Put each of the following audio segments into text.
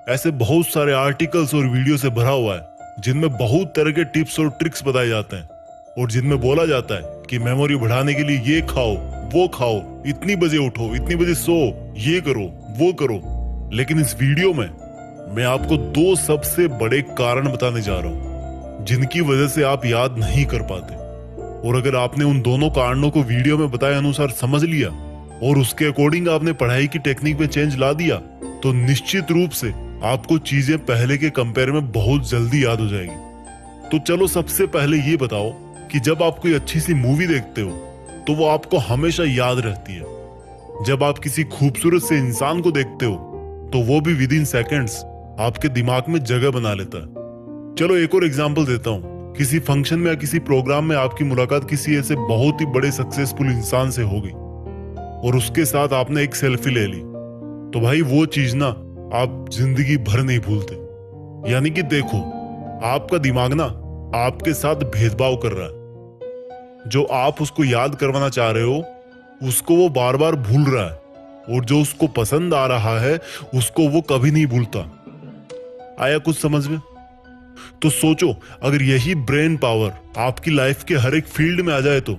ऐसे बहुत सारे आर्टिकल्स और वीडियो से भरा हुआ है जिनमें बहुत तरह के टिप्स और ट्रिक्स बताए जाते हैं और जिनमें बोला जाता है कि मेमोरी बढ़ाने के लिए ये खाओ, वो खाओ, इतनी बजे उठो, इतनी बजे सो, ये करो, वो करो। लेकिन इस वीडियो में मैं आपको 2 सबसे बड़े कारण बताने जा रहा हूँ जिनकी वजह से आप याद नहीं कर पाते। और अगर आपने उन दोनों कारणों को वीडियो में बताए अनुसार समझ लिया और उसके अकॉर्डिंग आपने पढ़ाई की टेक्निक में चेंज ला दिया तो निश्चित रूप से आपको चीजें पहले के कंपेयर में बहुत जल्दी याद हो जाएगी। तो चलो सबसे पहले ये बताओ कि जब आप कोई अच्छी सी मूवी देखते हो तो वो आपको हमेशा याद रहती है। जब आप किसी खूबसूरत से इंसान को देखते हो तो वो भी विद इन सेकेंड्स आपके दिमाग में जगह बना लेता है। चलो एक और एग्जांपल देता हूँ। किसी फंक्शन में या किसी प्रोग्राम में आपकी मुलाकात किसी ऐसे बहुत ही बड़े सक्सेसफुल इंसान से हो गई और उसके साथ आपने एक सेल्फी ले ली, तो भाई वो चीज ना आप जिंदगी भर नहीं भूलते। यानी कि देखो, आपका दिमाग ना आपके साथ भेदभाव कर रहा है। जो आप उसको याद करवाना चाह रहे हो उसको वो बार बार भूल रहा है और जो उसको पसंद आ रहा है उसको वो कभी नहीं भूलता। आया कुछ समझ में? तो सोचो, अगर यही ब्रेन पावर आपकी लाइफ के हर एक फील्ड में आ जाए तो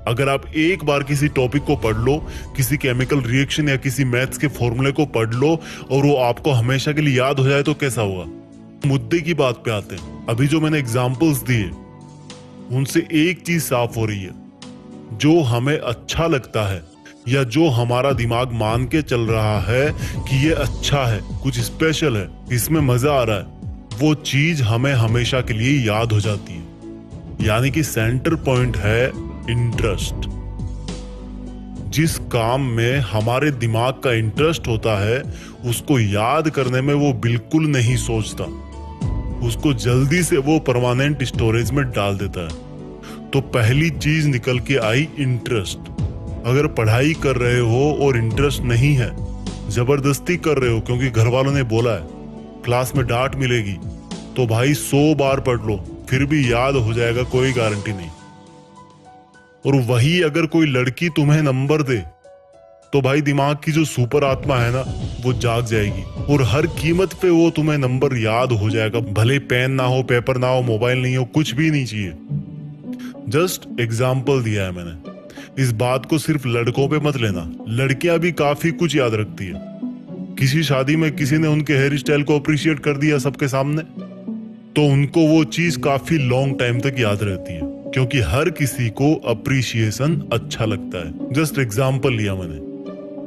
अगर आप एक बार किसी टॉपिक को पढ़ लो, किसी केमिकल रिएक्शन या किसी मैथ्स के फॉर्मूले को पढ़ लो और वो आपको हमेशा के लिए याद हो जाए तो कैसा होगा? मुद्दे की बात पे आते हैं। अभी जो मैंने एग्जांपल्स दिए उनसे एक चीज साफ हो रही है, जो हमें अच्छा लगता है या जो हमारा दिमाग मान के चल रहा है कि ये अच्छा है, कुछ स्पेशल है, इसमें मजा आ रहा है, वो चीज हमें हमेशा के लिए याद हो जाती है। यानी कि सेंटर पॉइंट है इंटरेस्ट। जिस काम में हमारे दिमाग का इंटरेस्ट होता है उसको याद करने में वो बिल्कुल नहीं सोचता, उसको जल्दी से वो परमानेंट स्टोरेज में डाल देता है। तो पहली चीज निकल के आई इंटरेस्ट। अगर पढ़ाई कर रहे हो और इंटरेस्ट नहीं है, जबरदस्ती कर रहे हो क्योंकि घर वालों ने बोला है, क्लास में डांट मिलेगी, तो भाई 100 बार पढ़ लो फिर भी याद हो जाएगा, कोई गारंटी नहीं। और वही अगर कोई लड़की तुम्हें नंबर दे तो भाई दिमाग की जो सुपर आत्मा है ना वो जाग जाएगी और हर कीमत पे वो तुम्हें नंबर याद हो जाएगा। भले पेन ना हो, पेपर ना हो, मोबाइल नहीं हो, कुछ भी नहीं चाहिए। जस्ट एग्जाम्पल दिया है मैंने। इस बात को सिर्फ लड़कों पे मत लेना, लड़कियां भी काफी कुछ याद रखती है। किसी शादी में किसी ने उनके हेयर स्टाइल को अप्रिशिएट कर दिया सबके सामने तो उनको वो चीज काफी लॉन्ग टाइम तक याद रहती है, क्योंकि हर किसी को अप्रिशिएशन अच्छा लगता है। जस्ट एग्जाम्पल लिया मैंने।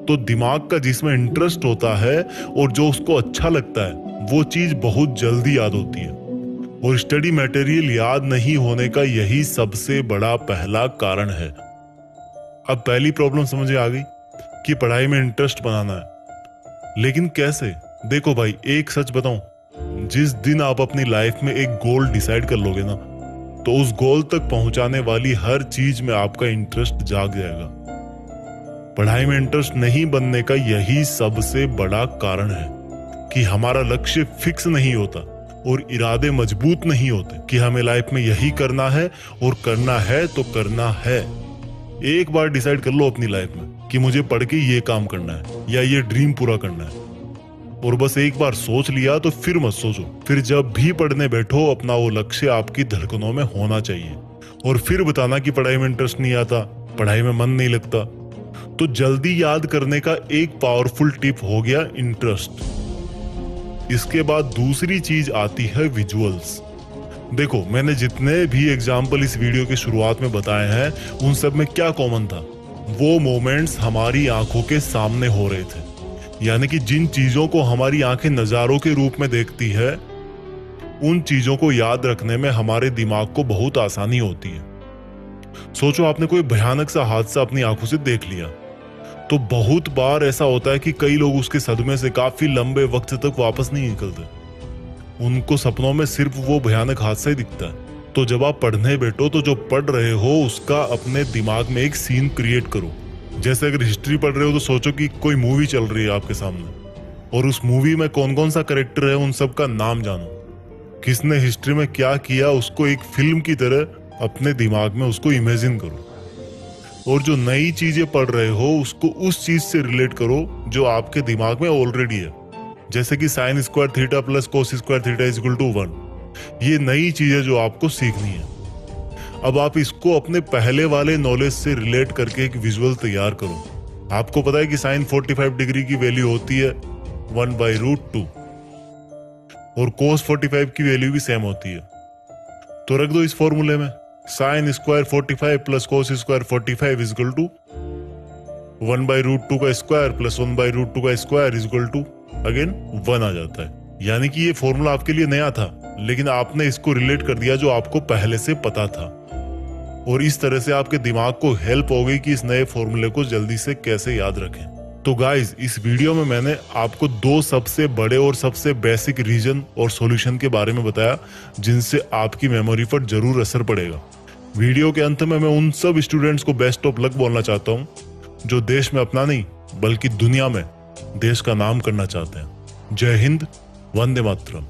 तो दिमाग का जिसमें इंटरेस्ट होता है और जो उसको अच्छा लगता है वो चीज बहुत जल्दी याद होती है। और स्टडी मटेरियल याद नहीं होने का यही सबसे बड़ा पहला कारण है। अब पहली प्रॉब्लम समझ आ गई कि पढ़ाई में इंटरेस्ट बनाना है, लेकिन कैसे? देखो भाई, एक सच बताऊं, जिस दिन आप अपनी लाइफ में एक गोल डिसाइड कर लोगे ना तो उस गोल तक पहुंचाने वाली हर चीज में आपका इंटरेस्ट जाग जाएगा। पढ़ाई में इंटरेस्ट नहीं बनने का यही सबसे बड़ा कारण है कि हमारा लक्ष्य फिक्स नहीं होता और इरादे मजबूत नहीं होते कि हमें लाइफ में यही करना है और करना है तो करना है। एक बार डिसाइड कर लो अपनी लाइफ में कि मुझे पढ़ के ये काम करना है या ये ड्रीम पूरा करना है, और बस एक बार सोच लिया तो फिर मत सोचो। फिर जब भी पढ़ने बैठो अपना वो लक्ष्य आपकी धड़कनों में होना चाहिए। और फिर बताना कि पढ़ाई में इंटरेस्ट नहीं आता, पढ़ाई में मन नहीं लगता। तो जल्दी याद करने का एक पावरफुल टिप हो गया इंटरेस्ट। इसके बाद दूसरी चीज आती है विजुअल्स। देखो, मैंने जितने भी एग्जाम्पल इस वीडियो की शुरुआत में बताए हैं उन सब में क्या कॉमन था? वो मोमेंट्स हमारी आंखों के सामने हो रहे थे। यानी कि जिन चीजों को हमारी आंखें नजारों के रूप में देखती है उन चीजों को याद रखने में हमारे दिमाग को बहुत आसानी होती है। सोचो, आपने कोई भयानक सा हादसा अपनी आंखों से देख लिया तो बहुत बार ऐसा होता है कि कई लोग उसके सदमे से काफी लंबे वक्त तक वापस नहीं निकलते। उनको सपनों में सिर्फ वो भयानक हादसा ही दिखता है। तो जब आप पढ़ने बैठो तो जो पढ़ रहे हो उसका अपने दिमाग में एक सीन क्रिएट करो। जैसे अगर हिस्ट्री पढ़ रहे हो तो सोचो कि कोई मूवी चल रही है आपके सामने और उस मूवी में कौन कौन सा कैरेक्टर है उन सब का नाम जानो, किसने हिस्ट्री में क्या किया उसको एक फिल्म की तरह अपने दिमाग में उसको इमेजिन करो। और जो नई चीजें पढ़ रहे हो उसको उस चीज से रिलेट करो जो आपके दिमाग में ऑलरेडी है। जैसे कि sine square theta plus cos square theta is equal to 1। ये नई चीजें जो आपको सीखनी है। अब आप इसको अपने पहले वाले नॉलेज से रिलेट करके एक विजुअल तैयार करो। आपको पता है कि साइन 45 डिग्री की वैल्यू होती है 1/√2 और कोस 45 की वैल्यू भी सेम होती है। तो रख दो इस फॉर्मूले में sine square 45 plus cos square 45 is equal to 1/√2 का स्क्वायर प्लस 1/√2 का square is equal to again 1 आ जाता है। यानी कि ये फॉर्मूला आपके लिए नया था, लेकिन आपने इसको रिलेट कर दिया जो आपको पहले से पता था, और इस तरह से आपके दिमाग को हेल्प हो गई कि इस नए फॉर्मूले को जल्दी से कैसे याद रखें। तो गाइस, इस वीडियो में मैंने आपको 2 सबसे बड़े और सबसे बेसिक रीजन और सॉल्यूशन के बारे में बताया जिनसे आपकी मेमोरी पर जरूर असर पड़ेगा। वीडियो के अंत में मैं उन सब स्टूडेंट्स को बेस्ट ऑफ लक बोलना चाहता हूँ जो देश में अपना नहीं बल्कि दुनिया में देश का नाम करना चाहते हैं। जय हिंद, वंदे मातरम।